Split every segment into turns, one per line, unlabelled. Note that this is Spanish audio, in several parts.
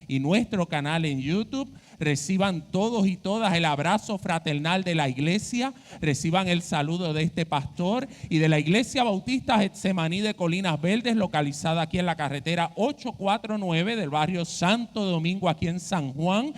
y nuestro canal en YouTube. Reciban todos y todas el abrazo fraternal de la iglesia, reciban el saludo de este pastor y de la Iglesia Bautista Getsemaní de Colinas Verdes, localizada aquí en la carretera 849 del barrio Santo Domingo, aquí en San Juan.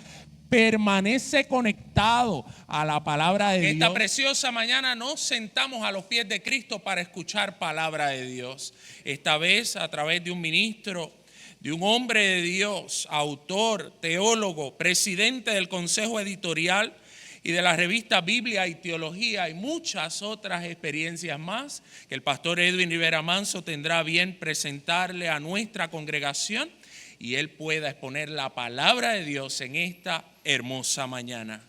Permanece conectado a la palabra de Dios. Esta preciosa mañana nos sentamos a los pies de Cristo para escuchar palabra de Dios. Esta vez a través de un ministro, de un hombre de Dios, autor, teólogo, presidente del Consejo Editorial y de la revista Biblia y Teología y muchas otras experiencias más que el pastor Edwin Rivera Manso tendrá bien presentarle a nuestra congregación y él pueda exponer la palabra de Dios en esta hermosa mañana.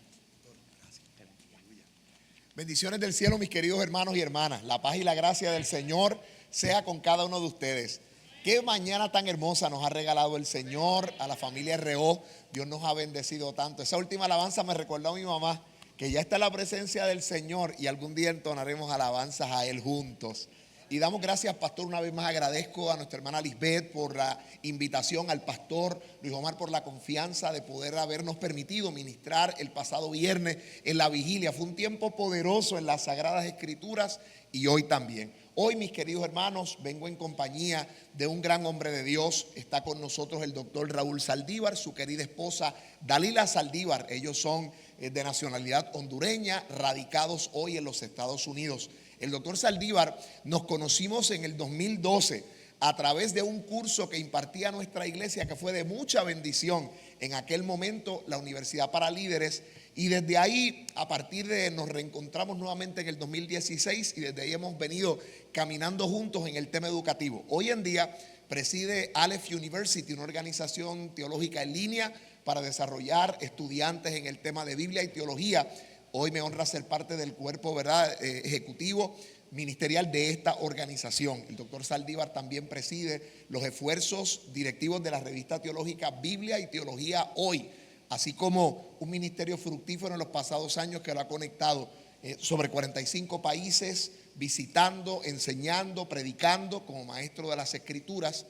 Bendiciones del cielo, mis queridos hermanos y hermanas. La paz y la gracia del Señor sea con cada uno de ustedes. Qué mañana tan hermosa nos ha regalado el Señor a la familia R.O. Dios nos ha bendecido tanto. Esa última alabanza me recordó a mi mamá que ya está en la presencia del Señor y algún día entonaremos alabanzas a Él juntos. Y damos gracias, pastor, una vez más agradezco a nuestra hermana Lisbeth por la invitación, al pastor Luis Omar por la confianza de poder habernos permitido ministrar el pasado viernes en la vigilia. Fue un tiempo poderoso en las Sagradas Escrituras y hoy también. Hoy, mis queridos hermanos, vengo en compañía de un gran hombre de Dios. Está con nosotros el doctor Raúl Saldívar, su querida esposa Dalila Saldívar. Ellos son de nacionalidad hondureña, radicados hoy en los Estados Unidos. El doctor Saldívar nos conocimos en el 2012 a través de un curso que impartía nuestra iglesia, que fue de mucha bendición en aquel momento, la Universidad para Líderes. Y desde ahí, a partir de, nos reencontramos nuevamente en el 2016 y desde ahí hemos venido caminando juntos en el tema educativo. Hoy en día preside Aleph University, una organización teológica en línea para desarrollar estudiantes en el tema de Biblia y teología. Hoy me honra ser parte del cuerpo, ¿verdad?, ejecutivo ministerial de esta organización. El doctor Saldívar también preside los esfuerzos directivos de la revista teológica Biblia y Teología Hoy, así como un ministerio fructífero en los pasados años que lo ha conectado sobre 45 países, visitando, enseñando, predicando como maestro de las Escrituras.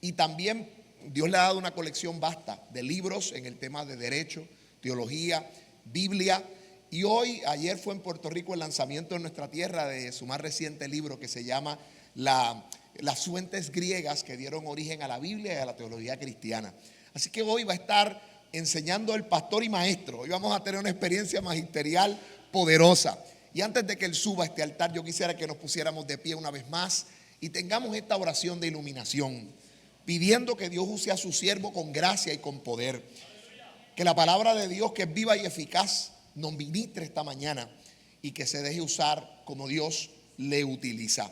Y también Dios le ha dado una colección vasta de libros en el tema de derecho, teología, Biblia. Y ayer fue en Puerto Rico el lanzamiento en nuestra tierra de su más reciente libro que se llama Las fuentes griegas que dieron origen a la Biblia y a la teología cristiana. Así que hoy va a estar enseñando el pastor y maestro. Hoy vamos a tener una experiencia magisterial poderosa. Y antes de que él suba a este altar, yo quisiera que nos pusiéramos de pie una vez más y tengamos esta oración de iluminación, pidiendo que Dios use a su siervo con gracia y con poder. Que la palabra de Dios, que es viva y eficaz, nos ministre esta mañana y que se deje usar como Dios le utiliza.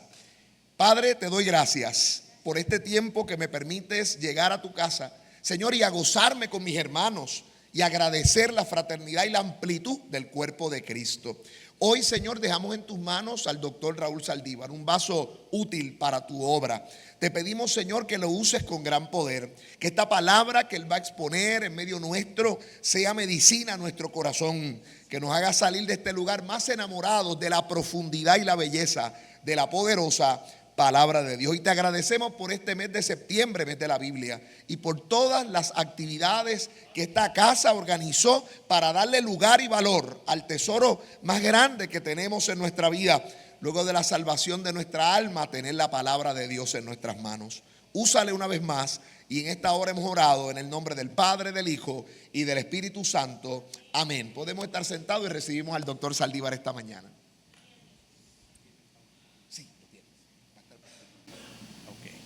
Padre, te doy gracias por este tiempo que me permites llegar a tu casa, Señor, y a gozarme con mis hermanos y agradecer la fraternidad y la amplitud del cuerpo de Cristo. Hoy, Señor, dejamos en tus manos al doctor Raúl Saldívar, un vaso útil para tu obra. Te pedimos, Señor, que lo uses con gran poder, que esta palabra que él va a exponer en medio nuestro sea medicina a nuestro corazón, que nos haga salir de este lugar más enamorados de la profundidad y la belleza de la poderosa palabra de Dios. Y te agradecemos por este mes de septiembre, mes de la Biblia, y por todas las actividades que esta casa organizó para darle lugar y valor al tesoro más grande que tenemos en nuestra vida. Luego de la salvación de nuestra alma, tener la palabra de Dios en nuestras manos. Úsale una vez más y en esta hora hemos orado en el nombre del Padre, del Hijo y del Espíritu Santo. Amén. Podemos estar sentados y recibimos al doctor Saldívar esta mañana.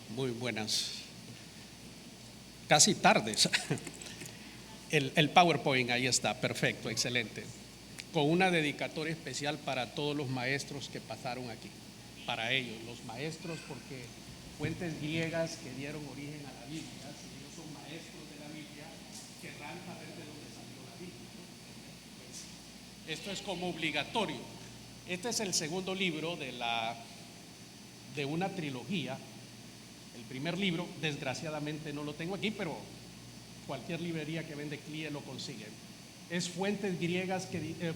Muy buenas, casi tardes. El PowerPoint ahí está, perfecto, excelente. Con una dedicatoria especial para todos los maestros que pasaron aquí. Para ellos, los maestros, porque fuentes griegas que dieron origen a la Biblia, si ellos son maestros de la Biblia, querrán saber de dónde salió la Biblia. Pues, esto es como obligatorio. Este es el segundo libro de una trilogía. El primer libro, desgraciadamente no lo tengo aquí, pero cualquier librería que vende CLIE lo consigue. Es fuentes griegas,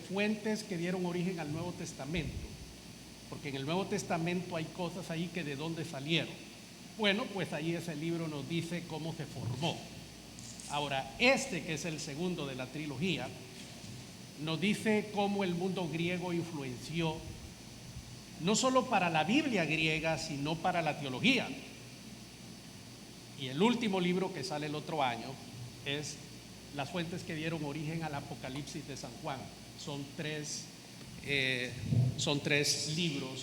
fuentes que dieron origen al Nuevo Testamento, porque en el Nuevo Testamento hay cosas ahí que de dónde salieron. Bueno, pues ahí ese libro nos dice cómo se formó. Ahora, este que es el segundo de la trilogía, nos dice cómo el mundo griego influenció no solo para la Biblia griega, sino para la teología. Y el último libro que sale el otro año es las fuentes que dieron origen al Apocalipsis de San Juan. Son tres libros.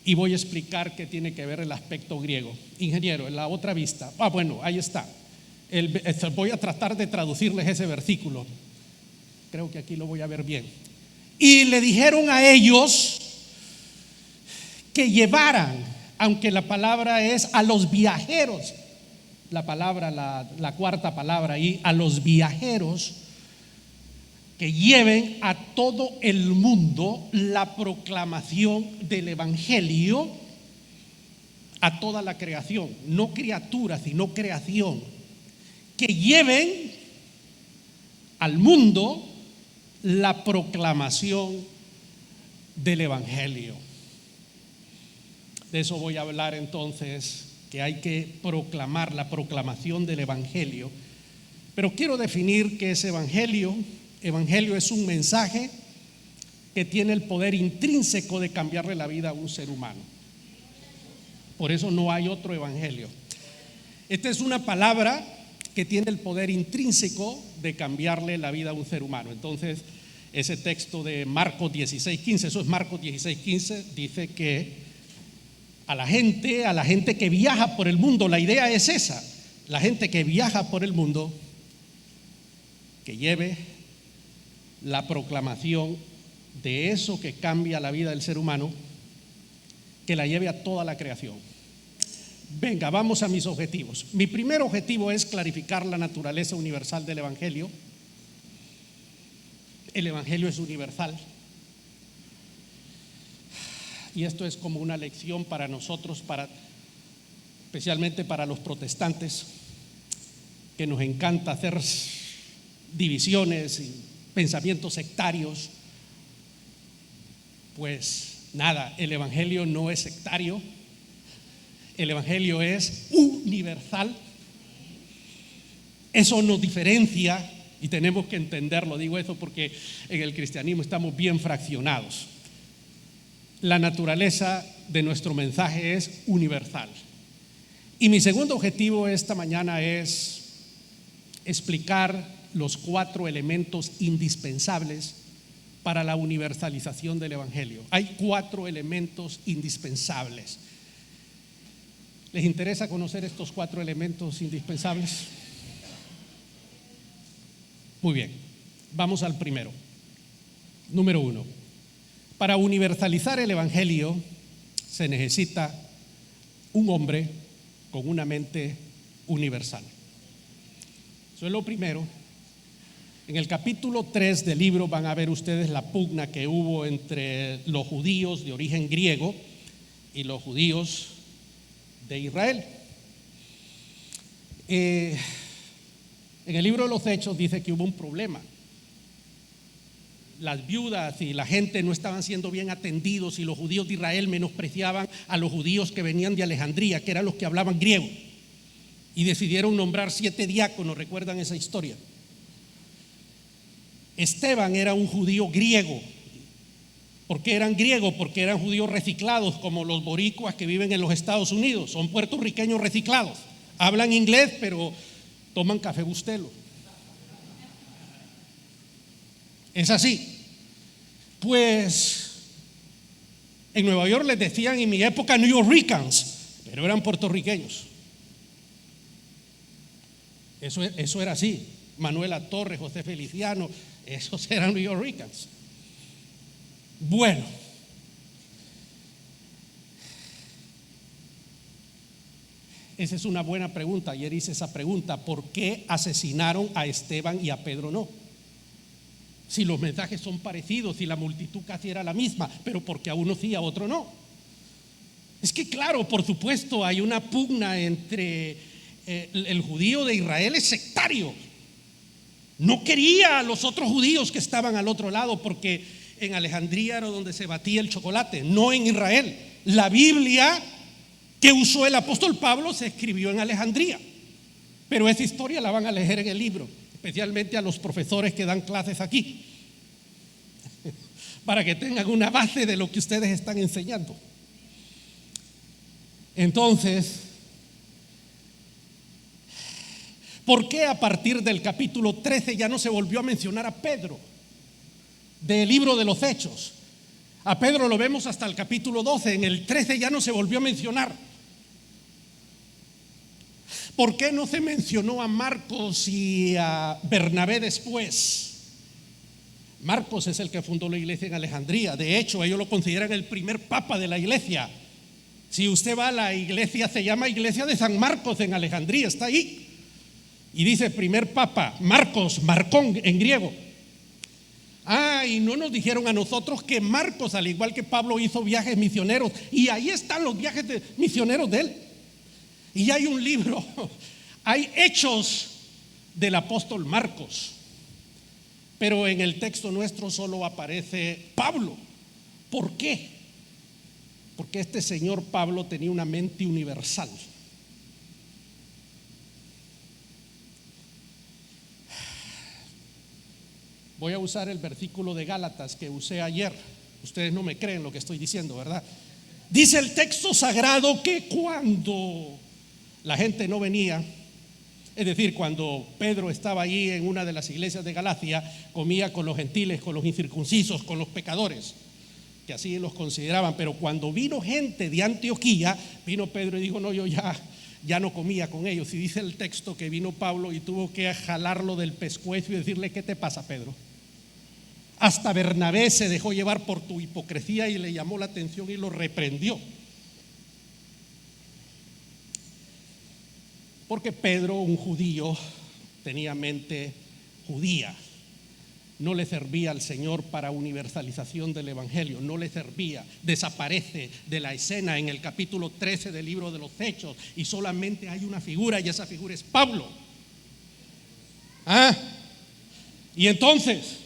Y voy a explicar qué tiene que ver el aspecto griego. Ingeniero, en la otra vista. Bueno, ahí está. Voy a tratar de traducirles ese versículo. Creo que aquí lo voy a ver bien. Y le dijeron a ellos que llevaran, aunque la palabra es a los viajeros, la palabra, la cuarta palabra ahí, a los viajeros, que lleven a todo el mundo la proclamación del Evangelio a toda la creación, no criatura, sino creación, que lleven al mundo la proclamación del Evangelio. De eso voy a hablar entonces, que hay que proclamar la proclamación del Evangelio. Pero quiero definir qué es Evangelio. Evangelio es un mensaje que tiene el poder intrínseco de cambiarle la vida a un ser humano. Por eso no hay otro evangelio. Esta es una palabra que tiene el poder intrínseco de cambiarle la vida a un ser humano. Entonces, ese texto de Marcos 16:15, eso es Marcos 16:15, dice que a la gente que viaja por el mundo, la idea es esa, la gente que viaja por el mundo, que lleve la proclamación de eso que cambia la vida del ser humano, que la lleve a toda la creación. Venga, vamos a mis objetivos. Mi primer objetivo es clarificar la naturaleza universal del Evangelio. El Evangelio es universal. Y esto es como una lección para nosotros, especialmente para los protestantes, que nos encanta hacer divisiones y pensamientos sectarios. Pues nada, el Evangelio no es sectario, el Evangelio es universal. Eso nos diferencia y tenemos que entenderlo. Digo eso porque en el cristianismo estamos bien fraccionados. La naturaleza de nuestro mensaje es universal. Y mi segundo objetivo esta mañana es explicar los 4 elementos indispensables para la universalización del Evangelio. Hay 4 elementos indispensables. ¿Les interesa conocer estos 4 elementos indispensables? Muy bien, vamos al primero. Número 1. Para universalizar el Evangelio se necesita un hombre con una mente universal. Eso es lo primero. En el capítulo 3 del libro van a ver ustedes la pugna que hubo entre los judíos de origen griego y los judíos de Israel. En el libro de los Hechos dice que hubo un problema. las viudas y la gente no estaban siendo bien atendidos y los judíos de Israel menospreciaban a los judíos que venían de Alejandría, que eran los que hablaban griego, y decidieron nombrar 7 diáconos. ¿Recuerdan esa historia? Esteban era un judío griego. ¿Por qué eran griegos? Porque eran judíos reciclados, como los boricuas que viven en los Estados Unidos. Son puertorriqueños reciclados, hablan inglés pero toman café Bustelo. Es así. Pues en Nueva York les decían en mi época New Yorkers, pero eran puertorriqueños. Eso era así. Manuela Torres, José Feliciano, esos eran New Yorkers. Bueno, esa es una buena pregunta. Ayer hice esa pregunta: ¿por qué asesinaron a Esteban y a Pedro no? Si los mensajes son parecidos, si la multitud casi era la misma, pero porque a uno sí y a otro no. Es que claro, por supuesto, hay una pugna entre el judío de Israel es sectario. No quería a los otros judíos que estaban al otro lado, porque en Alejandría era donde se batía el chocolate, no en Israel. La Biblia que usó el apóstol Pablo se escribió en Alejandría, pero esa historia la van a leer en el libro, especialmente a los profesores que dan clases aquí, para que tengan una base de lo que ustedes están enseñando. Entonces, ¿por qué a partir del capítulo 13 ya no se volvió a mencionar a Pedro del libro de los Hechos? A Pedro lo vemos hasta el capítulo 12, en el 13 ya no se volvió a mencionar. ¿Por qué no se mencionó a Marcos y a Bernabé después? Marcos es el que fundó la iglesia en Alejandría. De hecho, ellos lo consideran el primer papa de la iglesia. Si usted va a la iglesia, se llama Iglesia de San Marcos en Alejandría, está ahí. Y dice primer papa, Marcos, Marcón en griego. Y no nos dijeron a nosotros que Marcos, al igual que Pablo, hizo viajes misioneros. Y ahí están los viajes misioneros de él. Y hay un libro, hay hechos del apóstol Marcos, pero en el texto nuestro solo aparece Pablo. ¿Por qué? Porque este señor Pablo tenía una mente universal. Voy a usar el versículo de Gálatas que usé ayer. Ustedes no me creen lo que estoy diciendo, ¿verdad? Dice el texto sagrado que cuando la gente no venía, es decir, cuando Pedro estaba allí en una de las iglesias de Galacia, comía con los gentiles, con los incircuncisos, con los pecadores, que así los consideraban. Pero cuando vino gente de Antioquía, vino Pedro y dijo: no, yo ya no comía con ellos. Y dice el texto que vino Pablo y tuvo que jalarlo del pescuezo y decirle: ¿qué te pasa, Pedro? Hasta Bernabé se dejó llevar por tu hipocresía y le llamó la atención y lo reprendió. Porque Pedro, un judío, tenía mente judía. No le servía al Señor para universalización del evangelio, no le servía. Desaparece de la escena en el capítulo 13 del libro de los Hechos y solamente hay una figura, y esa figura es Pablo. Y entonces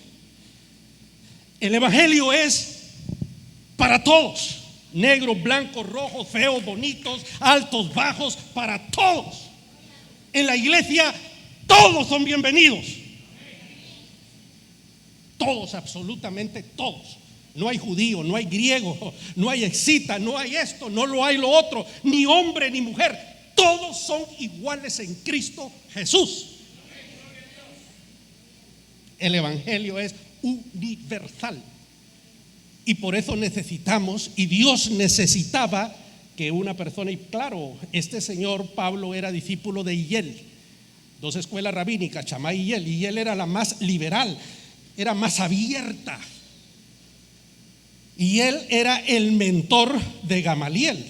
el evangelio es para todos: negros, blancos, rojos, feos, bonitos, altos, bajos, para todos. En la iglesia todos son bienvenidos. Todos, absolutamente todos. No hay judío, no hay griego, no hay escita, no hay esto, no lo hay lo otro, ni hombre ni mujer. Todos son iguales en Cristo Jesús. El evangelio es universal. Y por eso necesitamos, y Dios necesitaba, que una persona, y claro, este señor Pablo era discípulo de Hillel, 2 escuelas rabínicas, Shammai y Hillel. Hillel era la más liberal, era más abierta, y él era el mentor de Gamaliel.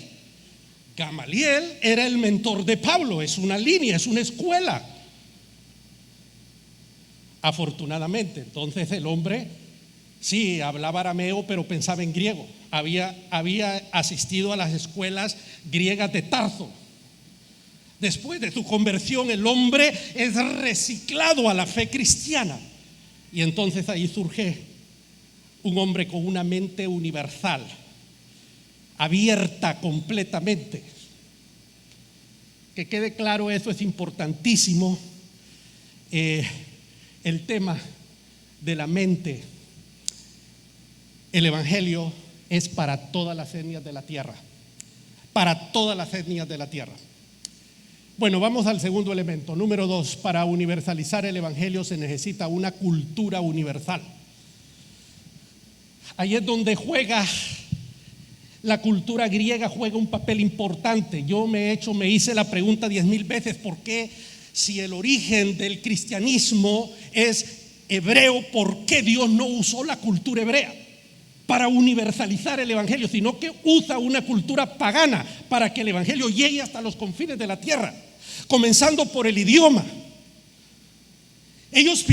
Gamaliel era el mentor de Pablo. Es una línea, es una escuela. Afortunadamente, entonces el hombre sí hablaba arameo, pero pensaba en griego. Había asistido a las escuelas griegas de Tarso. Después de su conversión, el hombre es reciclado a la fe cristiana. Y entonces ahí surge un hombre con una mente universal, abierta completamente. Que quede claro, eso es importantísimo, el tema de la mente. El evangelio es para todas las etnias de la tierra, para todas las etnias de la tierra. Bueno, vamos al segundo elemento. Número 2, para universalizar el evangelio se necesita una cultura universal. Ahí es donde juega la cultura griega, juega un papel importante. Yo me hice la pregunta 10,000 veces: ¿por qué, si el origen del cristianismo es hebreo, por qué Dios no usó la cultura hebrea para universalizar el evangelio, sino que usa una cultura pagana para que el evangelio llegue hasta los confines de la tierra? Comenzando por el idioma. Ellos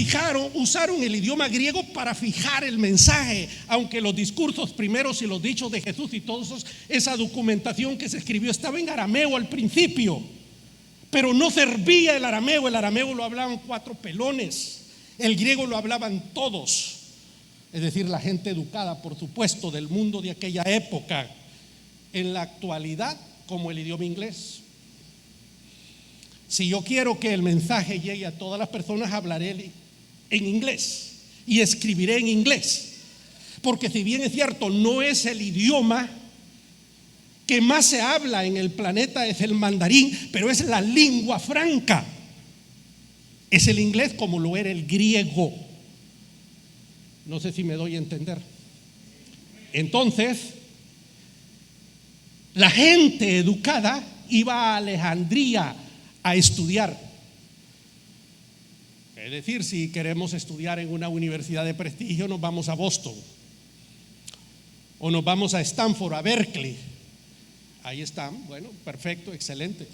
usaron el idioma griego para fijar el mensaje, aunque los discursos primeros y los dichos de Jesús y toda esa documentación que se escribió estaba en arameo al principio, pero no servía el arameo lo hablaban 4 pelones, el griego lo hablaban todos, es decir, la gente educada, por supuesto, del mundo de aquella época. En la actualidad, como el idioma inglés. Si yo quiero que el mensaje llegue a todas las personas, hablaré en inglés y escribiré en inglés, porque si bien es cierto, no es el idioma que más se habla en el planeta, es el mandarín, pero es la lengua franca. Es el inglés como lo era el griego. No sé si me doy a entender. Entonces, la gente educada iba a Alejandría a estudiar. Es decir, si queremos estudiar en una universidad de prestigio, nos vamos a Boston o nos vamos a Stanford, a Berkeley. Ahí están, bueno, perfecto, excelente.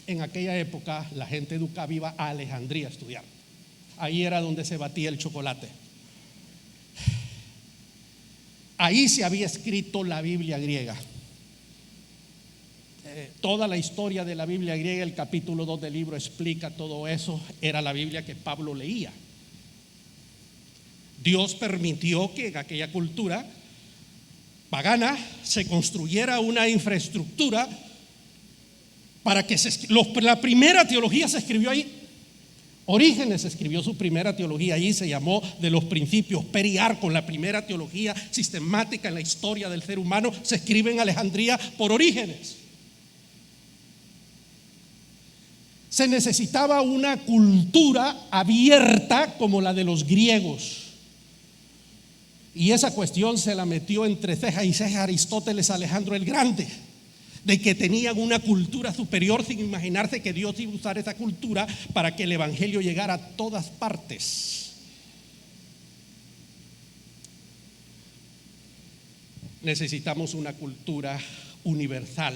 En aquella época la gente educada iba a Alejandría a estudiar. Ahí era donde se batía el chocolate. Ahí se había escrito la Biblia griega. Toda la historia de la Biblia griega, el capítulo 2 del libro explica todo eso. Era la Biblia que Pablo leía. Dios permitió que en aquella cultura pagana se construyera una infraestructura para que la primera teología se escribió ahí. Orígenes escribió su primera teología allí, se llamó De los Principios, Periarco. La primera teología sistemática en la historia del ser humano se escribe en Alejandría por Orígenes. Se necesitaba una cultura abierta como la de los griegos. Y esa cuestión se la metió entre ceja y ceja Aristóteles a Alejandro el Grande, de que tenían una cultura superior sin imaginarse que Dios iba a usar esa cultura para que el evangelio llegara a todas partes. Necesitamos una cultura universal,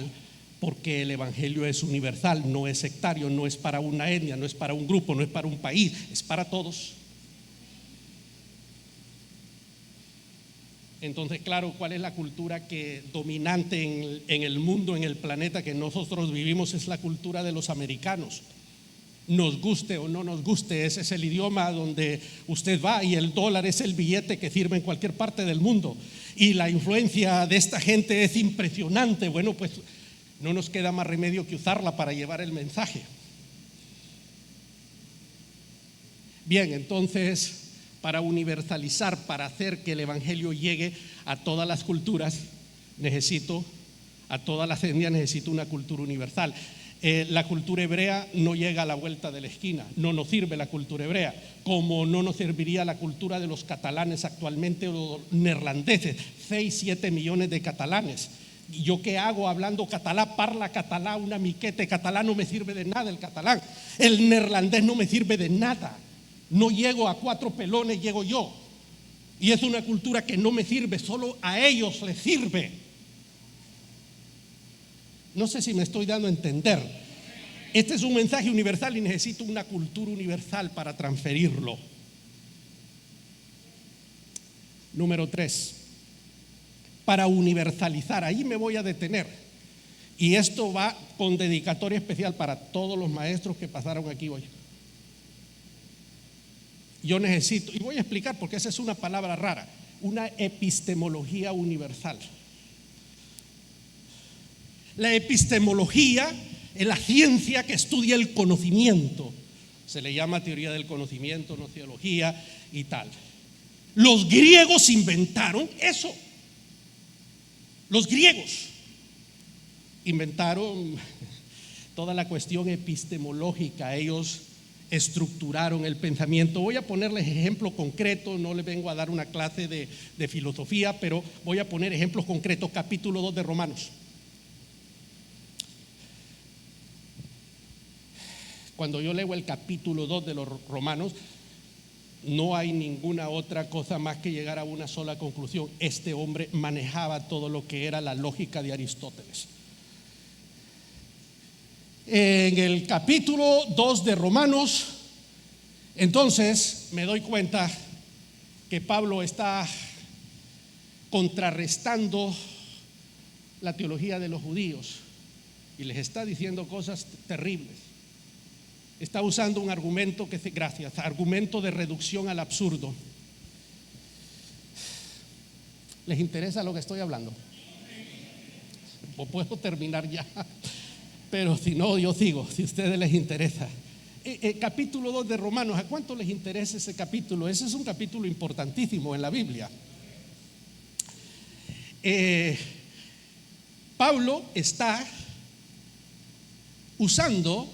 porque el evangelio es universal, no es sectario, no es para una etnia, no es para un grupo, no es para un país, es para todos. Entonces, claro, ¿cuál es la cultura que dominante en el mundo, en el planeta que nosotros vivimos? Es la cultura de los americanos. Nos guste o no nos guste, ese es el idioma donde usted va, y el dólar es el billete que sirve en cualquier parte del mundo. Y la influencia de esta gente es impresionante. Bueno, pues no nos queda más remedio que usarla para llevar el mensaje. Bien, entonces, para universalizar, para hacer que el evangelio llegue a todas las culturas, a todas las etnias, necesito una cultura universal. La cultura hebrea no llega a la vuelta de la esquina, no nos sirve la cultura hebrea, como no nos serviría la cultura de los catalanes actualmente o los neerlandeses, 6-7 millones de catalanes. ¿Yo qué hago hablando catalán? Parla catalá, una miquete catalán, no me sirve de nada el catalán. El neerlandés no me sirve de nada. No llego a 4 pelones, llego yo. Y es una cultura que no me sirve, solo a ellos les sirve. No sé si me estoy dando a entender. Este es un mensaje universal y necesito una cultura universal para transferirlo. Número 3. Para universalizar, ahí me voy a detener. Y esto va con dedicatoria especial para todos los maestros que pasaron aquí hoy. yo necesito, y voy a explicar porque esa es una palabra rara, una epistemología universal. La epistemología es la ciencia que estudia el conocimiento. Se le llama teoría del conocimiento, gnoseología y tal. Los griegos inventaron eso. Los griegos inventaron toda la cuestión epistemológica. Ellos estructuraron el pensamiento. Voy a ponerles ejemplos concretos, no les vengo a dar una clase de filosofía, pero voy a poner ejemplos concretos. Capítulo 2 de Romanos. Cuando yo leo el capítulo 2 de los Romanos, no hay ninguna otra cosa más que llegar a una sola conclusión. Este hombre manejaba todo lo que era la lógica de Aristóteles. En el capítulo 2 de Romanos, entonces me doy cuenta que Pablo está contrarrestando la teología de los judíos y les está diciendo cosas terribles. Está usando un argumento argumento de reducción al absurdo. ¿Les interesa lo que estoy hablando? ¿O puedo terminar ya? Pero si no, yo sigo, si a ustedes les interesa. Capítulo 2 de Romanos, ¿a cuánto les interesa ese capítulo? Ese es un capítulo importantísimo en la Biblia. Pablo está usando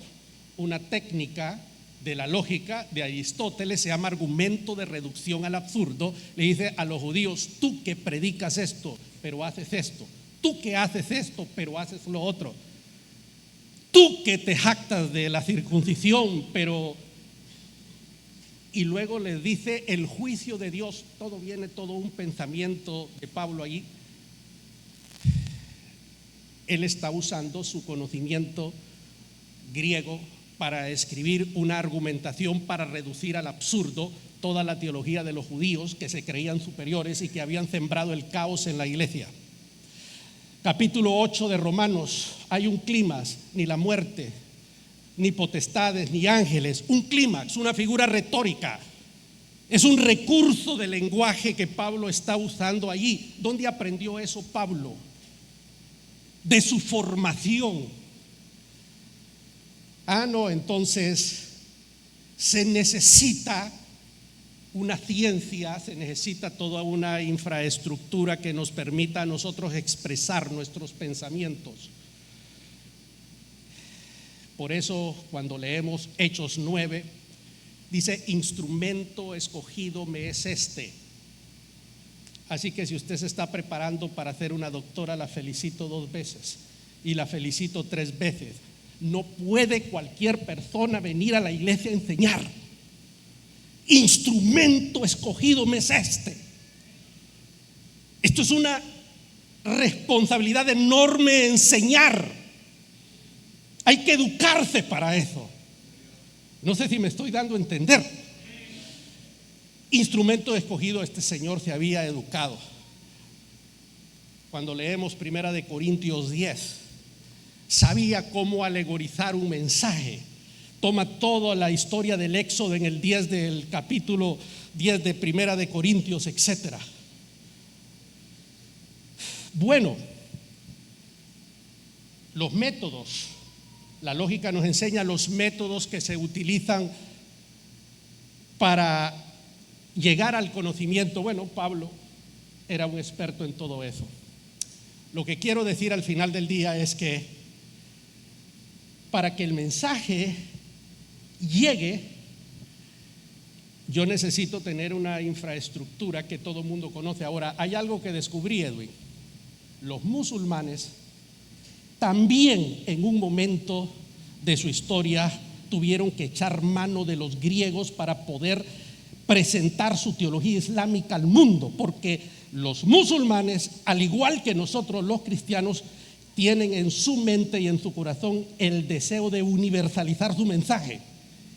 una técnica de la lógica de Aristóteles, se llama argumento de reducción al absurdo. Le dice a los judíos: tú que predicas esto, pero haces esto; tú que haces esto, pero haces lo otro; tú que te jactas de la circuncisión, pero... Y luego les dice el juicio de Dios. Todo un pensamiento de Pablo allí. Él está usando su conocimiento griego para escribir una argumentación para reducir al absurdo toda la teología de los judíos que se creían superiores y que habían sembrado el caos en la iglesia. Capítulo 8 de Romanos, hay un clímax: ni la muerte, ni potestades, ni ángeles. Un clímax, una figura retórica. Es un recurso de lenguaje que Pablo está usando allí. ¿Dónde aprendió eso Pablo? De su formación. No, entonces se necesita una ciencia, se necesita toda una infraestructura que nos permita a nosotros expresar nuestros pensamientos. Por eso cuando leemos Hechos 9, dice: instrumento escogido me es este. Así que si usted se está preparando para ser una doctora, la felicito 2 veces y la felicito 3 veces. No puede cualquier persona venir a la iglesia a enseñar. Instrumento escogido me es este. Esto es una responsabilidad enorme, enseñar. Hay que educarse para eso. No sé si me estoy dando a entender. Instrumento escogido, este señor se había educado. Cuando leemos 1 Corintios 10, sabía cómo alegorizar un mensaje. Toma toda la historia del Éxodo en el 10 del capítulo 10 de 1 Corintios, etc. Bueno, los métodos, la lógica nos enseña los métodos que se utilizan para llegar al conocimiento. Bueno, Pablo era un experto en todo eso. Lo que quiero decir al final del día es que para que el mensaje llegue, yo necesito tener una infraestructura que todo el mundo conoce. Ahora, hay algo que descubrí, Edwin. Los musulmanes también en un momento de su historia tuvieron que echar mano de los griegos para poder presentar su teología islámica al mundo, porque los musulmanes, al igual que nosotros los cristianos, tienen en su mente y en su corazón el deseo de universalizar su mensaje.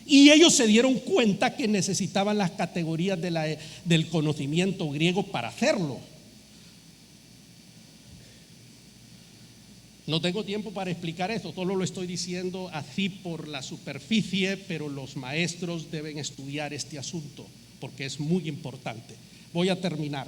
Y ellos se dieron cuenta que necesitaban las categorías del conocimiento griego para hacerlo. No tengo tiempo para explicar esto, solo lo estoy diciendo así por la superficie, pero los maestros deben estudiar este asunto porque es muy importante. Voy a terminar.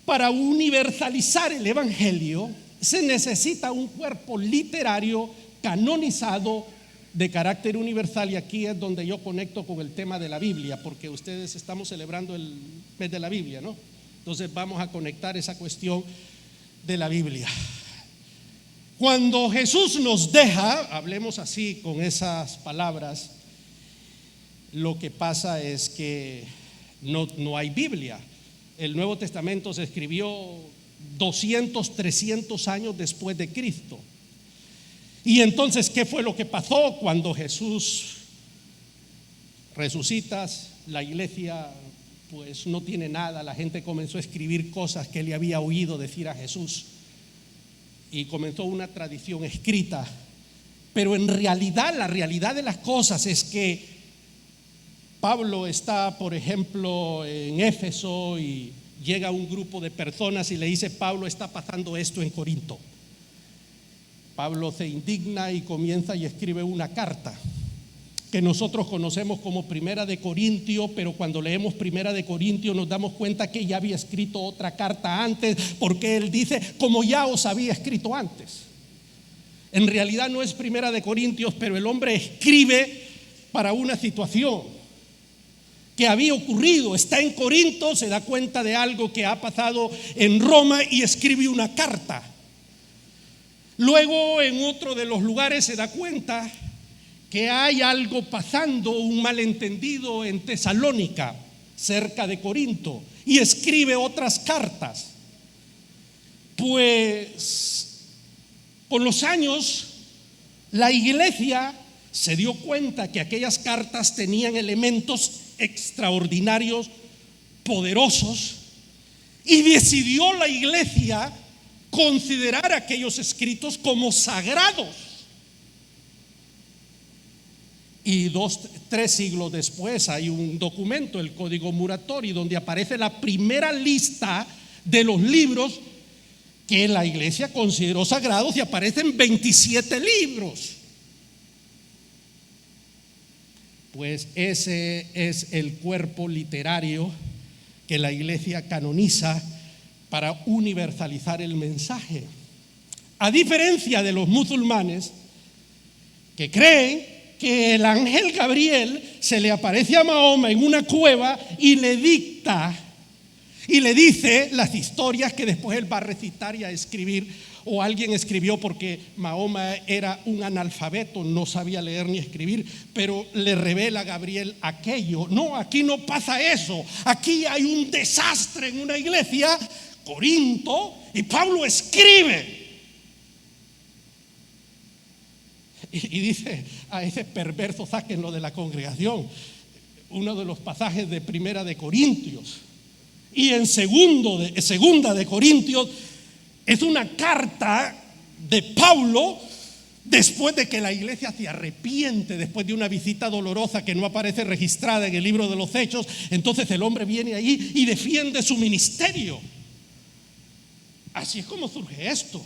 Para universalizar el Evangelio se necesita un cuerpo literario canonizado de carácter universal, y aquí es donde yo conecto con el tema de la Biblia, porque ustedes estamos celebrando el mes de la Biblia, ¿no? Entonces vamos a conectar esa cuestión de la Biblia. Cuando Jesús nos deja, hablemos así con esas palabras, lo que pasa es que no hay Biblia. El Nuevo Testamento se escribió 200, 300 años después de Cristo. Y entonces, ¿qué fue lo que pasó cuando Jesús resucita? La iglesia pues no tiene nada, la gente comenzó a escribir cosas que le había oído decir a Jesús y comenzó una tradición escrita. Pero en realidad, la realidad de las cosas es que Pablo está, por ejemplo, en Éfeso y llega un grupo de personas y le dice: Pablo, está pasando esto en Corinto. Pablo se indigna y comienza y escribe una carta que nosotros conocemos como Primera de Corintios, pero cuando leemos Primera de Corintios nos damos cuenta que ya había escrito otra carta antes, porque él dice: como ya os había escrito antes. En realidad no es Primera de Corintios, pero el hombre escribe para una situación que había ocurrido. Está en Corinto, se da cuenta de algo que ha pasado en Roma y escribe una carta. Luego en otro de los lugares se da cuenta que hay algo pasando, un malentendido en Tesalónica, cerca de Corinto, y escribe otras cartas. Pues con los años la iglesia se dio cuenta que aquellas cartas tenían elementos extraordinarios, poderosos, y decidió la iglesia considerar aquellos escritos como sagrados. Y 3 siglos después hay un documento, el Código Muratori, donde aparece la primera lista de los libros que la iglesia consideró sagrados, y aparecen 27 libros. Pues ese es el cuerpo literario que la iglesia canoniza para universalizar el mensaje. A diferencia de los musulmanes que creen que el ángel Gabriel se le aparece a Mahoma en una cueva y le dicta y le dice las historias que después él va a recitar y a escribir, o alguien escribió, porque Mahoma era un analfabeto, no sabía leer ni escribir, pero le revela a Gabriel aquello. No, aquí no pasa eso. Aquí hay un desastre en una iglesia, Corinto, y Pablo escribe y dice: a ese perverso sáquenlo de la congregación. Uno de los pasajes de Primera de Corintios. Y en Segunda de Corintios es una carta de Pablo después de que la iglesia se arrepiente, después de una visita dolorosa que no aparece registrada en el libro de los Hechos. Entonces el hombre viene ahí y defiende su ministerio. Así es como surge esto.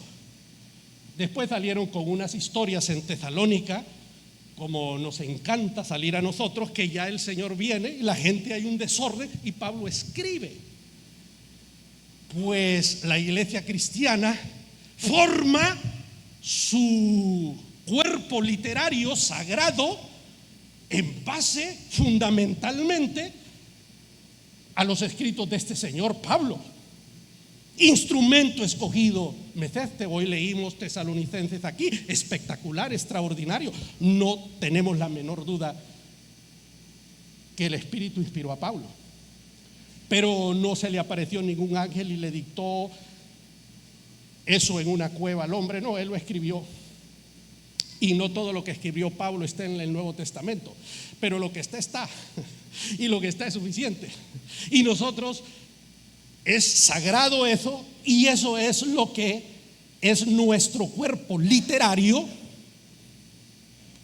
Después salieron con unas historias en Tesalónica, como nos encanta salir a nosotros, que ya el Señor viene y la gente, hay un desorden, y Pablo escribe. Pues la iglesia cristiana forma su cuerpo literario sagrado en base fundamentalmente a los escritos de este señor Pablo. Instrumento escogido, Meceste. Hoy leímos Tesalonicenses aquí, espectacular, extraordinario. No tenemos la menor duda que el Espíritu inspiró a Pablo, pero no se le apareció ningún ángel y le dictó eso en una cueva al hombre. No, él lo escribió. Y no todo lo que escribió Pablo está en el Nuevo Testamento, pero lo que está, y lo que está es suficiente. Y nosotros, es sagrado eso, y eso es lo que es nuestro cuerpo literario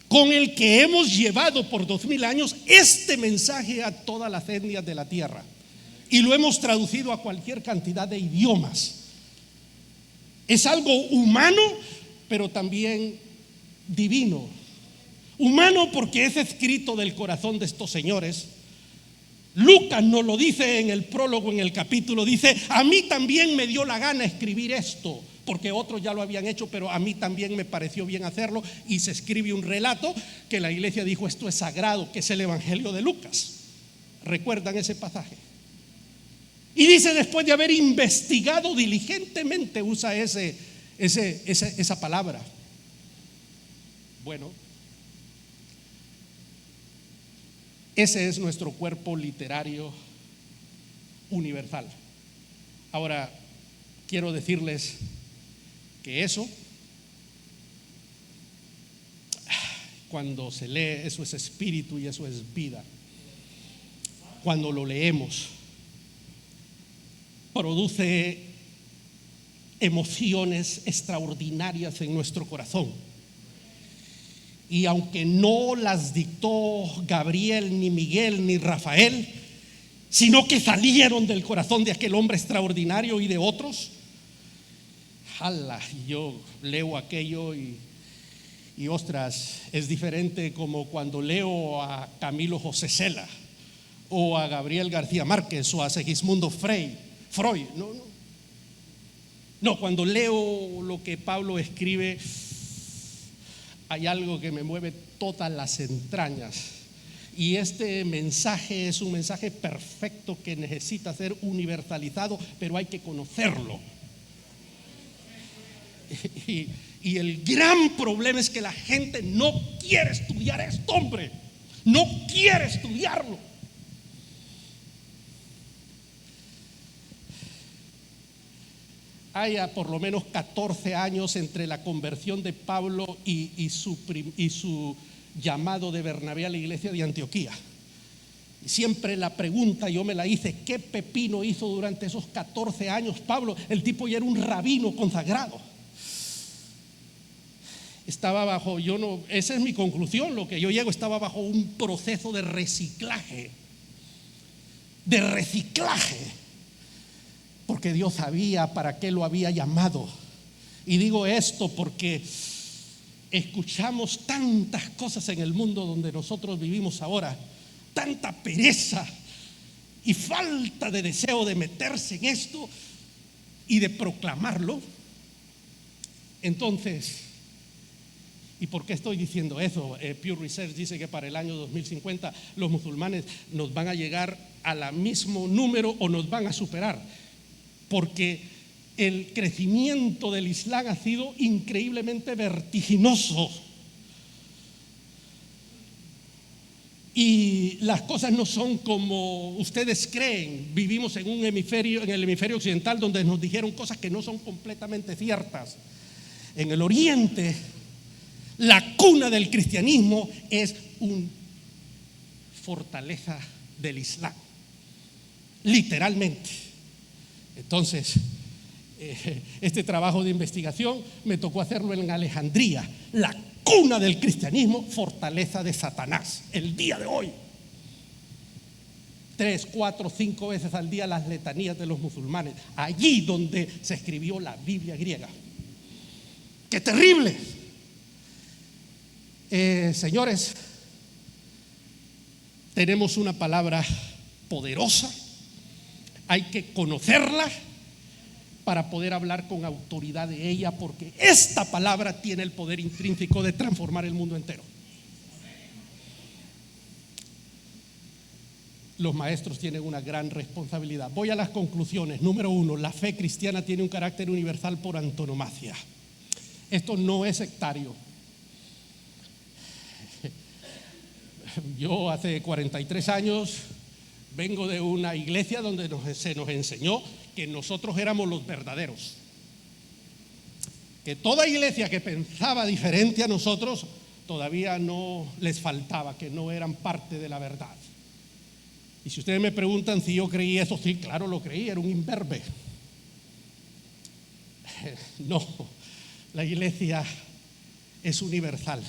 con el que hemos llevado por 2000 años este mensaje a todas las etnias de la tierra, y lo hemos traducido a cualquier cantidad de idiomas. Es algo humano, pero también divino. Humano porque es escrito del corazón de estos señores. Lucas nos lo dice en el prólogo, en el capítulo, dice: a mí también me dio la gana escribir esto, porque otros ya lo habían hecho, pero a mí también me pareció bien hacerlo, y se escribe un relato que la iglesia dijo: esto es sagrado, que es el Evangelio de Lucas. ¿Recuerdan ese pasaje? Y dice, después de haber investigado diligentemente, usa esa palabra. Bueno, ese es nuestro cuerpo literario universal. Ahora, quiero decirles que eso, cuando se lee, eso es espíritu y eso es vida. Cuando lo leemos, produce emociones extraordinarias en nuestro corazón. Y aunque no las dictó Gabriel, ni Miguel, ni Rafael, sino que salieron del corazón de aquel hombre extraordinario y de otros, yo leo aquello y ostras, es diferente como cuando leo a Camilo José Cela, o a Gabriel García Márquez, o a Segismundo Freud. No, cuando leo lo que Pablo escribe, hay algo que me mueve todas las entrañas. Y este mensaje es un mensaje perfecto que necesita ser universalizado, pero hay que conocerlo. Y el gran problema es que la gente no quiere estudiar esto, hombre. No quiere estudiarlo. Hay por lo menos 14 años entre la conversión de Pablo y su llamado de Bernabé a la iglesia de Antioquía. Y siempre la pregunta yo me la hice: ¿qué pepino hizo durante esos 14 años Pablo? El tipo ya era un rabino consagrado. Estaba bajo, esa es mi conclusión, lo que yo llego, estaba bajo un proceso de reciclaje. Porque Dios sabía para qué lo había llamado. Y digo esto porque escuchamos tantas cosas en el mundo donde nosotros vivimos ahora, tanta pereza y falta de deseo de meterse en esto y de proclamarlo. Entonces, ¿y por qué estoy diciendo eso? Pew Research dice que para el año 2050 los musulmanes nos van a llegar al mismo número o nos van a superar, porque el crecimiento del Islam ha sido increíblemente vertiginoso. Y las cosas no son como ustedes creen. Vivimos en el hemisferio occidental, donde nos dijeron cosas que no son completamente ciertas. En el oriente, la cuna del cristianismo es una fortaleza del Islam, literalmente. Entonces, este trabajo de investigación me tocó hacerlo en Alejandría, la cuna del cristianismo, fortaleza de Satanás. El día de hoy, 3, 4, 5 veces al día las letanías de los musulmanes, allí donde se escribió la Biblia griega. ¡Qué terrible! Señores, tenemos una palabra poderosa, hay que conocerla para poder hablar con autoridad de ella, porque esta palabra tiene el poder intrínseco de transformar el mundo entero. Los maestros tienen una gran responsabilidad. Voy a las conclusiones. Número 1, la fe cristiana tiene un carácter universal por antonomasia. Esto no es sectario. Yo hace 43 años vengo de una iglesia donde se nos enseñó que nosotros éramos los verdaderos, que toda iglesia que pensaba diferente a nosotros todavía no les faltaba, que no eran parte de la verdad. Y si ustedes me preguntan si yo creí eso, sí, claro lo creí, era un imberbe. No, la iglesia es universal.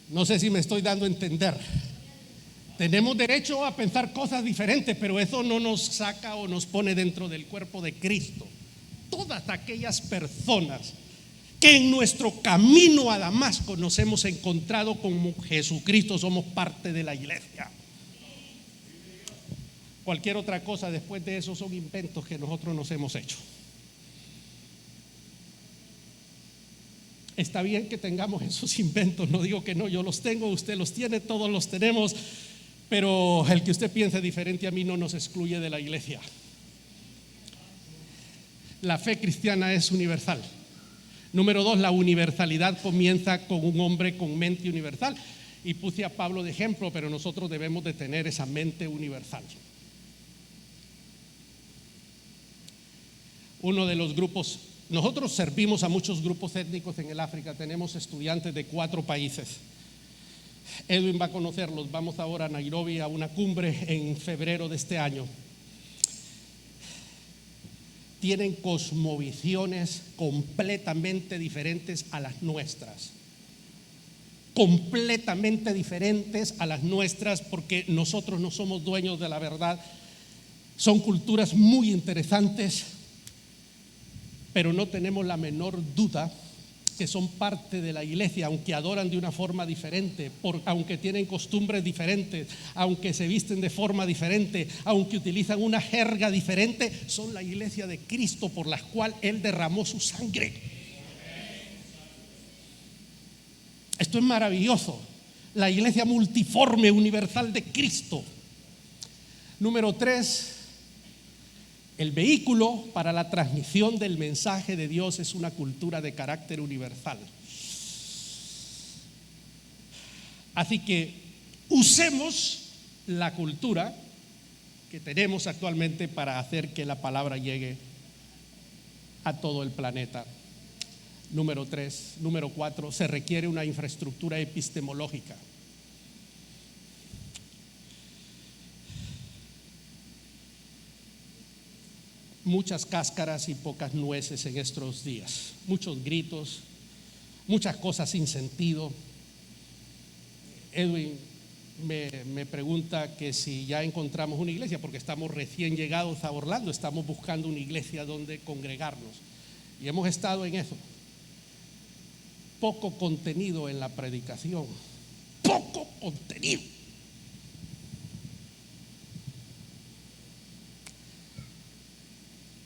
No sé si me estoy dando a entender. Tenemos derecho a pensar cosas diferentes, pero eso no nos saca o nos pone dentro del cuerpo de Cristo. todas aquellas personas que en nuestro camino a Damasco nos hemos encontrado con Jesucristo, somos parte de la iglesia. Cualquier otra cosa después de eso son inventos que nosotros nos hemos hecho. Está bien que tengamos esos inventos, no digo que no, yo los tengo, usted los tiene, todos los tenemos, pero el que usted piense diferente a mí no nos excluye de la iglesia. La fe cristiana es universal. Número 2, la universalidad comienza con un hombre con mente universal. Y puse a Pablo de ejemplo, pero nosotros debemos de tener esa mente universal. Uno de los grupos, nosotros servimos a muchos grupos étnicos en el África, tenemos estudiantes de 4 países. Edwin va a conocerlos, vamos ahora a Nairobi a una cumbre en febrero de este año. Tienen cosmovisiones completamente diferentes a las nuestras. Completamente diferentes a las nuestras, porque nosotros no somos dueños de la verdad. Son culturas muy interesantes, pero no tenemos la menor duda que son parte de la iglesia, aunque adoran de una forma diferente, aunque tienen costumbres diferentes, aunque se visten de forma diferente, aunque utilizan una jerga diferente, son la iglesia de Cristo por la cual Él derramó su sangre. Esto es maravilloso, la iglesia multiforme, universal de Cristo. Número 3, el vehículo para la transmisión del mensaje de Dios es una cultura de carácter universal. Así que usemos la cultura que tenemos actualmente para hacer que la palabra llegue a todo el planeta. Número 3, número 4, se requiere una infraestructura epistemológica. Muchas cáscaras y pocas nueces en estos días, muchos gritos, muchas cosas sin sentido. Edwin me pregunta que si ya encontramos una iglesia, porque estamos recién llegados a Orlando, estamos buscando una iglesia donde congregarnos y hemos estado en eso. Poco contenido en la predicación, poco contenido.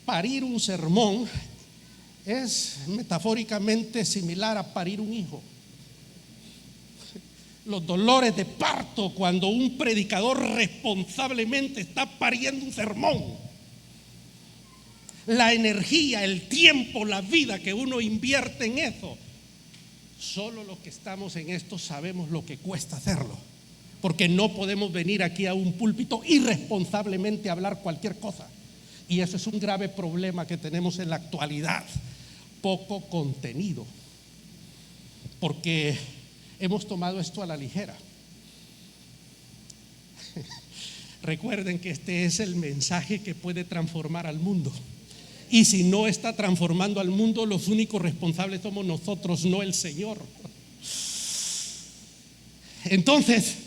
Parir un sermón es metafóricamente similar a parir un hijo. Los dolores de parto cuando un predicador responsablemente está pariendo un sermón. La energía, el tiempo, la vida que uno invierte en eso. Solo los que estamos en esto sabemos lo que cuesta hacerlo. Porque no podemos venir aquí a un púlpito irresponsablemente a hablar cualquier cosa. Y eso es un grave problema que tenemos en la actualidad. Poco contenido. Porque hemos tomado esto a la ligera. Recuerden que este es el mensaje que puede transformar al mundo. Y si no está transformando al mundo, los únicos responsables somos nosotros, no el Señor. Entonces,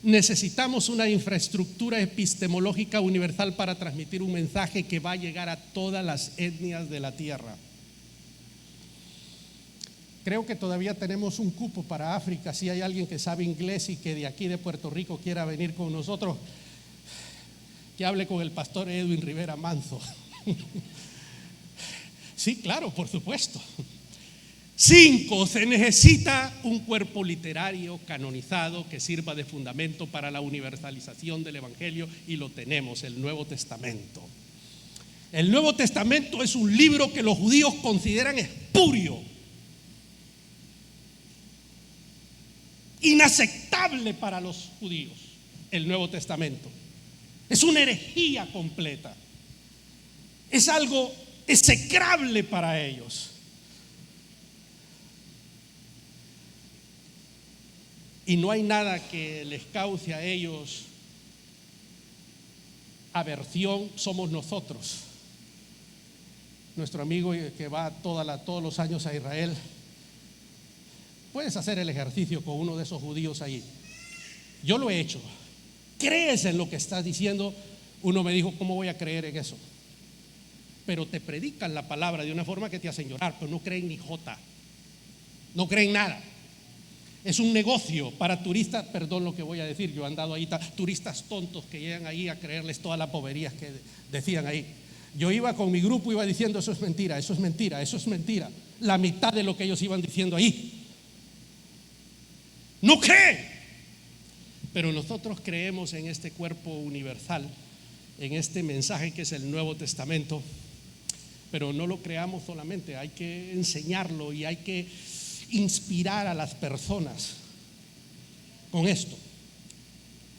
necesitamos una infraestructura epistemológica universal para transmitir un mensaje que va a llegar a todas las etnias de la tierra. Creo que todavía tenemos un cupo para África. Si hay alguien que sabe inglés y que de aquí de Puerto Rico quiera venir con nosotros, que hable con el pastor Edwin Rivera Manso. Sí, claro, por supuesto. 5, se necesita un cuerpo literario canonizado que sirva de fundamento para la universalización del Evangelio, y lo tenemos, el Nuevo Testamento. El Nuevo Testamento es un libro que los judíos consideran espurio, inaceptable para los judíos. El Nuevo Testamento es una herejía completa, es algo execrable para ellos. Y no hay nada que les cause a ellos aversión, somos nosotros. Nuestro amigo que va todos los años a Israel, puedes hacer el ejercicio con uno de esos judíos ahí. Yo lo he hecho. ¿Crees en lo que estás diciendo? Uno me dijo, ¿cómo voy a creer en eso? pero te predican la palabra de una forma que te hacen llorar, pero no creen ni jota, no creen nada. Es un negocio para turistas, perdón lo que voy a decir, yo he andado ahí, turistas tontos que llegan ahí a creerles todas las boberías que decían ahí. Yo iba con mi grupo, iba diciendo eso es mentira, eso es mentira, eso es mentira. La mitad de lo que ellos iban diciendo ahí. No creen. Pero nosotros creemos en este cuerpo universal, en este mensaje que es el Nuevo Testamento. Pero no lo creamos solamente, hay que enseñarlo y hay que inspirar a las personas con esto.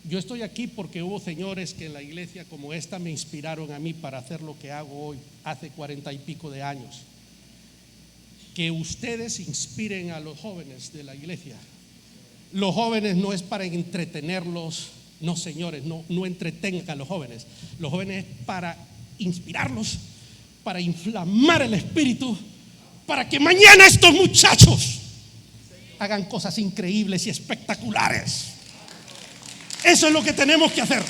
Yo estoy aquí porque hubo señores que en la iglesia como esta me inspiraron a mí para hacer lo que hago hoy, hace 40 y pico de años. Que ustedes inspiren a los jóvenes de la iglesia. Los jóvenes no es para entretenerlos, no señores, no entretengan a los jóvenes. Los jóvenes es para inspirarlos, para inflamar el espíritu, para que mañana estos muchachos hagan cosas increíbles y espectaculares. Eso es lo que tenemos que hacer.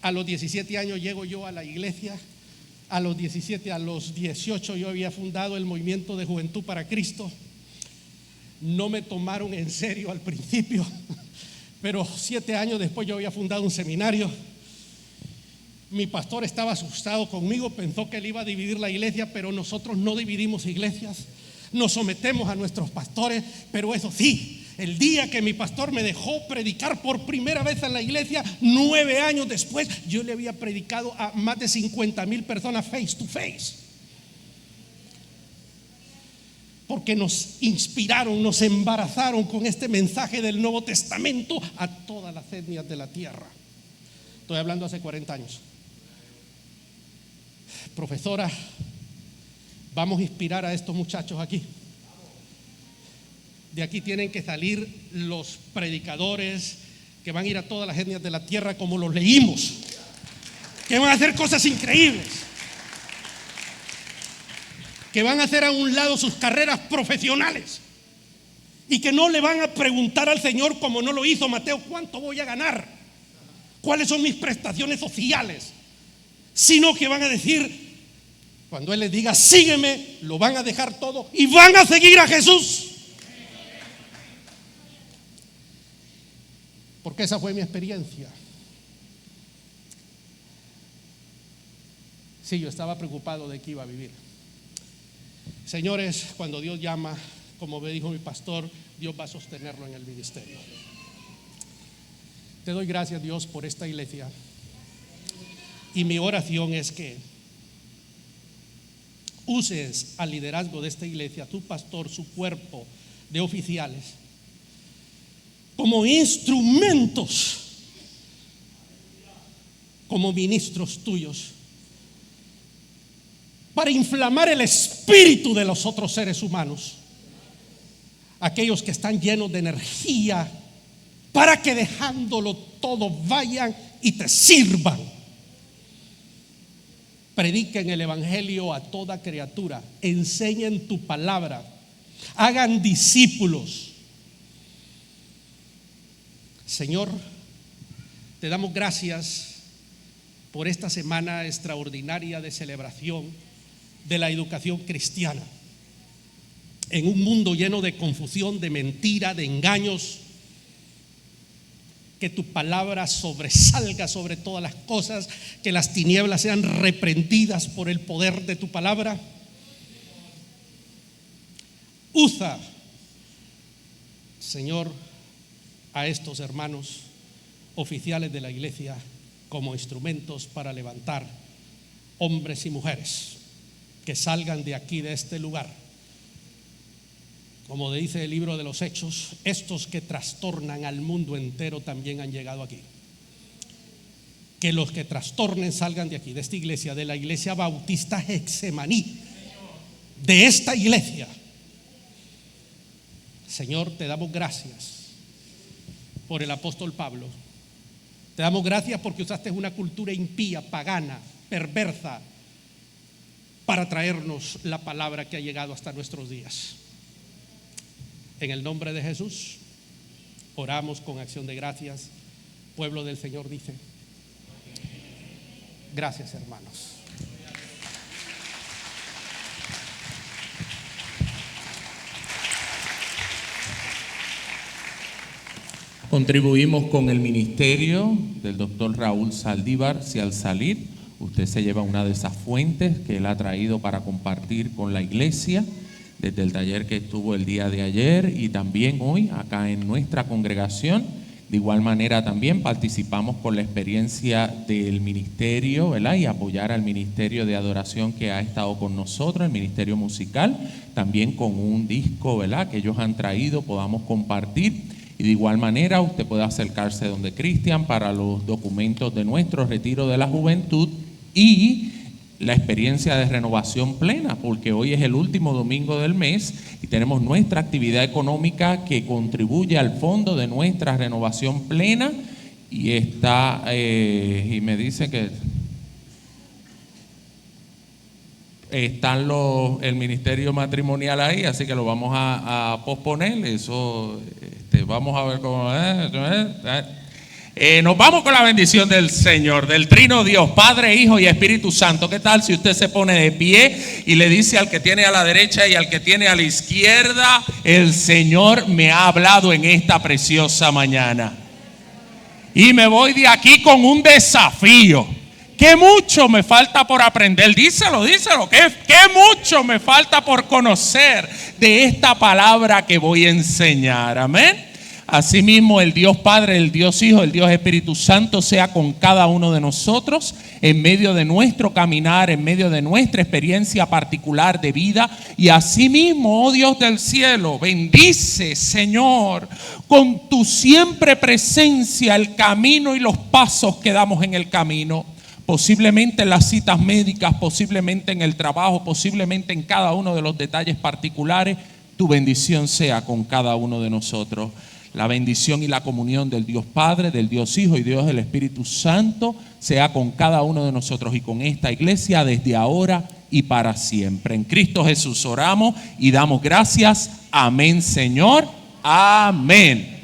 A los 17 años llego yo a la iglesia. A los 17, a los 18 yo había fundado el Movimiento de Juventud para Cristo. No me tomaron en serio al principio, pero 7 años después yo había fundado un seminario. Mi pastor estaba asustado conmigo, pensó que él iba a dividir la iglesia, pero nosotros no dividimos iglesias, nos sometemos a nuestros pastores. Pero eso sí, el día que mi pastor me dejó predicar por primera vez en la iglesia, 9 años después, yo le había predicado a más de 50,000 personas face to face. Porque nos inspiraron, nos embarazaron con este mensaje del Nuevo Testamento a todas las etnias de la tierra. Estoy hablando hace 40 años. Profesora, vamos a inspirar a estos muchachos aquí. De aquí tienen que salir los predicadores que van a ir a todas las etnias de la tierra como los leímos, que van a hacer cosas increíbles, que van a hacer a un lado sus carreras profesionales y que no le van a preguntar al Señor como no lo hizo Mateo, ¿cuánto voy a ganar? ¿Cuáles son mis prestaciones sociales? Sino que van a decir, cuando Él les diga sígueme, lo van a dejar todo y van a seguir a Jesús. Porque esa fue mi experiencia. Sí, yo estaba preocupado de que iba a vivir. Señores, cuando Dios llama, como me dijo mi pastor, Dios va a sostenerlo en el ministerio. Te doy gracias, Dios, por esta iglesia. Y mi oración es que uses al liderazgo de esta iglesia, tu pastor, su cuerpo de oficiales, como instrumentos, como ministros tuyos, para inflamar el espíritu de los otros seres humanos, aquellos que están llenos de energía, para que dejándolo todo vayan y te sirvan. Prediquen el evangelio a toda criatura, enseñen tu palabra, hagan discípulos. Señor, te damos gracias por esta semana extraordinaria de celebración de la educación cristiana. En un mundo lleno de confusión, de mentira, de engaños, que tu palabra sobresalga sobre todas las cosas, que las tinieblas sean reprendidas por el poder de tu palabra. Usa, Señor, a estos hermanos oficiales de la iglesia como instrumentos para levantar hombres y mujeres que salgan de aquí, de este lugar. Como dice el libro de los Hechos, estos que trastornan al mundo entero también han llegado aquí. Que los que trastornen salgan de aquí, de esta iglesia, de la iglesia bautista Getsemaní, de esta iglesia. Señor, te damos gracias por el apóstol Pablo. Te damos gracias porque usaste una cultura impía, pagana, perversa, para traernos la palabra que ha llegado hasta nuestros días. En el nombre de Jesús oramos con acción de gracias. Pueblo del Señor dice Gracias, hermanos.
Contribuimos con el ministerio del doctor Raúl Saldívar. Si al salir usted se lleva una de esas fuentes que él ha traído para compartir con la iglesia, desde el taller que estuvo el día de ayer y también hoy acá en nuestra congregación. De igual manera también participamos con la experiencia del ministerio, ¿verdad? Y apoyar al ministerio de adoración que ha estado con nosotros, el ministerio musical, también con un disco, ¿verdad?, que ellos han traído, podamos compartir. Y de igual manera usted puede acercarse donde Cristian para los documentos de nuestro retiro de la juventud y la experiencia de renovación plena, porque hoy es el último domingo del mes y tenemos nuestra actividad económica que contribuye al fondo de nuestra renovación plena y está, y me dice que están el ministerio matrimonial ahí, así que lo vamos a posponer. Eso, vamos a ver cómo nos vamos con la bendición del Señor, del Trino Dios, Padre, Hijo y Espíritu Santo. ¿Qué tal si usted se pone de pie y le dice al que tiene a la derecha y al que tiene a la izquierda: el Señor me ha hablado en esta preciosa mañana y me voy de aquí con un desafío? ¿Qué mucho me falta por aprender? Díselo. ¿Qué mucho me falta por conocer de esta palabra que voy a enseñar? Amén. Asimismo, el Dios Padre, el Dios Hijo, el Dios Espíritu Santo sea con cada uno de nosotros en medio de nuestro caminar, en medio de nuestra experiencia particular de vida. Y asimismo, oh Dios del cielo, bendice, Señor, con tu siempre presencia el camino y los pasos que damos en el camino. Posiblemente en las citas médicas, posiblemente en el trabajo, posiblemente en cada uno de los detalles particulares, tu bendición sea con cada uno de nosotros. La bendición y la comunión del Dios Padre, del Dios Hijo y Dios del Espíritu Santo sea con cada uno de nosotros y con esta iglesia desde ahora y para siempre. En Cristo Jesús oramos y damos gracias. Amén, Señor. Amén.